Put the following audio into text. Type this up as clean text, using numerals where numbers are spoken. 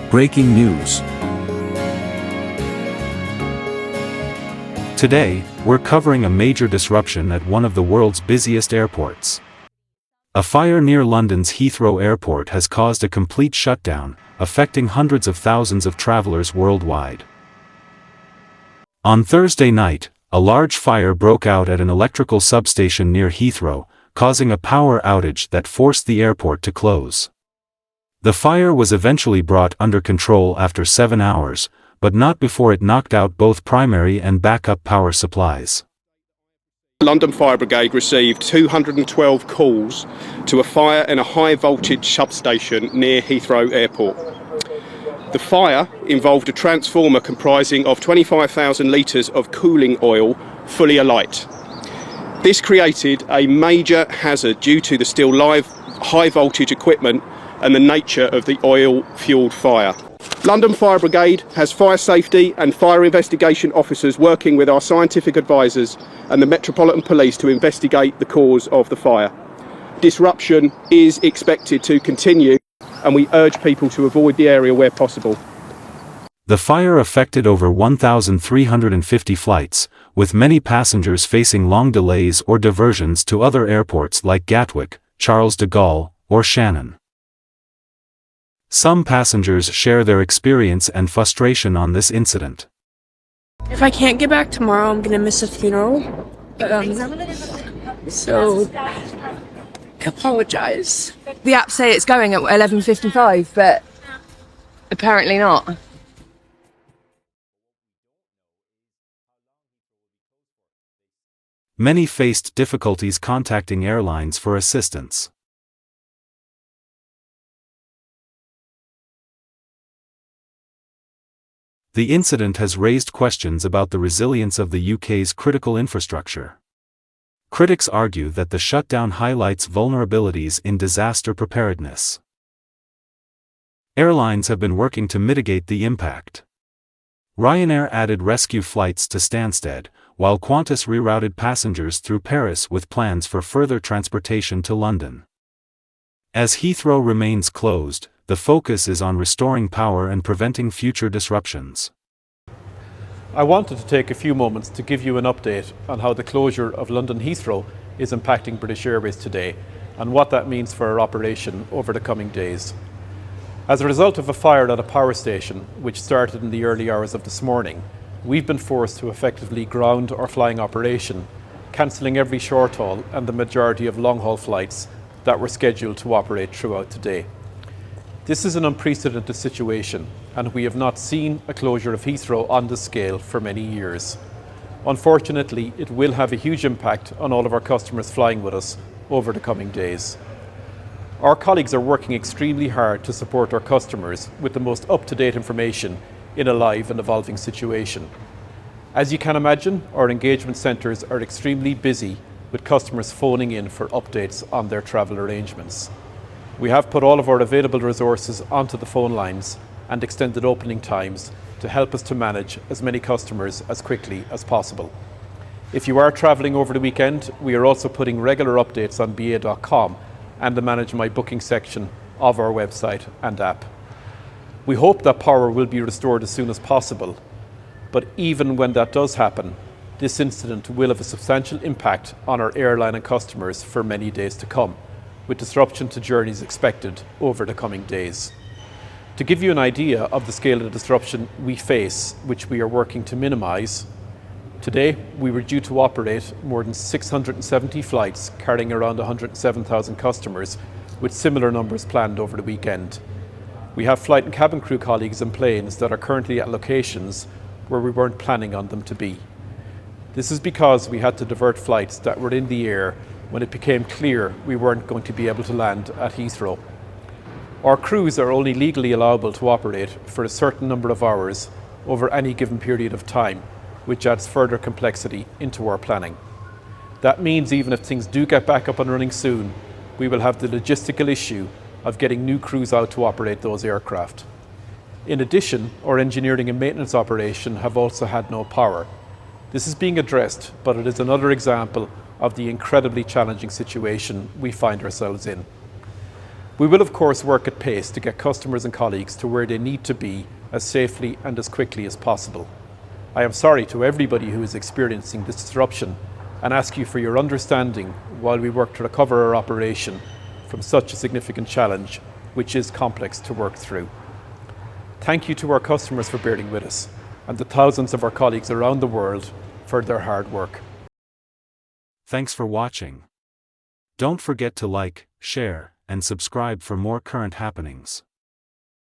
Breaking news. Today, we're covering a major disruption at one of the world's busiest airports. A fire near London's Heathrow Airport has caused a complete shutdown, affecting hundreds of thousands of travelers worldwide. On Thursday night, a large fire broke out at an electrical substation near Heathrow, causing a power outage that forced the airport to close. The fire was eventually brought under control after 7 hours, but not before it knocked out both primary and backup power supplies. London Fire Brigade received 212 calls to a fire in a high-voltage substation near Heathrow Airport. The fire involved a transformer comprising of 25,000 litres of cooling oil fully alight. This created a major hazard due to the still live high-voltage equipment and the nature of the oil-fuelled fire. London Fire Brigade has fire safety and fire investigation officers working with our scientific advisors and the Metropolitan Police to investigate the cause of the fire. Disruption is expected to continue, and we urge people to avoid the area where possible. The fire affected over 1,350 flights, with many passengers facing long delays or diversions to other airports like Gatwick, Charles de Gaulle, or Shannon. Some passengers share their experience and frustration on this incident. If I can't get back tomorrow, I'm gonna miss a funeral. So, I apologize. The apps say it's going at 11:55, but apparently not. Many faced difficulties contacting airlines for assistance. The incident has raised questions about the resilience of the UK's critical infrastructure. Critics argue that the shutdown highlights vulnerabilities in disaster preparedness. Airlines have been working to mitigate the impact. Ryanair added rescue flights to Stansted, while Qantas rerouted passengers through Paris with plans for further transportation to London. As Heathrow remains closed, the focus is on restoring power and preventing future disruptions. I wanted to take a few moments to give you an update on how the closure of London Heathrow is impacting British Airways today and what that means for our operation over the coming days. As a result of a fire at a power station, which started in the early hours of this morning, we've been forced to effectively ground our flying operation, cancelling every short haul and the majority of long haul flights that were scheduled to operate throughout today. This is an unprecedented situation, and we have not seen a closure of Heathrow on this scale for many years. Unfortunately, it will have a huge impact on all of our customers flying with us over the coming days. Our colleagues are working extremely hard to support our customers with the most up-to-date information in a live and evolving situation. As you can imagine, our engagement centres are extremely busy with customers phoning in for updates on their travel arrangements. We have put all of our available resources onto the phone lines and extended opening times to help us to manage as many customers as quickly as possible. If you are travelling over the weekend, we are also putting regular updates on ba.com and the Manage My Booking section of our website and app. We hope that power will be restored as soon as possible, but even when that does happen, this incident will have a substantial impact on our airline and customers for many days to come, with disruption to journeys expected over the coming days. To give you an idea of the scale of the disruption we face, which we are working to minimise, today we were due to operate more than 670 flights carrying around 107,000 customers, with similar numbers planned over the weekend. We have flight and cabin crew colleagues in planes that are currently at locations where we weren't planning on them to be. This is because we had to divert flights that were in the air when it became clear we weren't going to be able to land at Heathrow. Our crews are only legally allowable to operate for a certain number of hours over any given period of time, which adds further complexity into our planning. That means even if things do get back up and running soon, we will have the logistical issue of getting new crews out to operate those aircraft. In addition, our engineering and maintenance operation have also had no power. This is being addressed, but it is another example of the incredibly challenging situation we find ourselves in. We will of course work at pace to get customers and colleagues to where they need to be as safely and as quickly as possible. I am sorry to everybody who is experiencing this disruption and ask you for your understanding while we work to recover our operation from such a significant challenge, which is complex to work through. Thank you to our customers for bearing with us, and the thousands of our colleagues around the world for their hard work. Thanks for watching. Don't forget to like, share, and subscribe for more current happenings.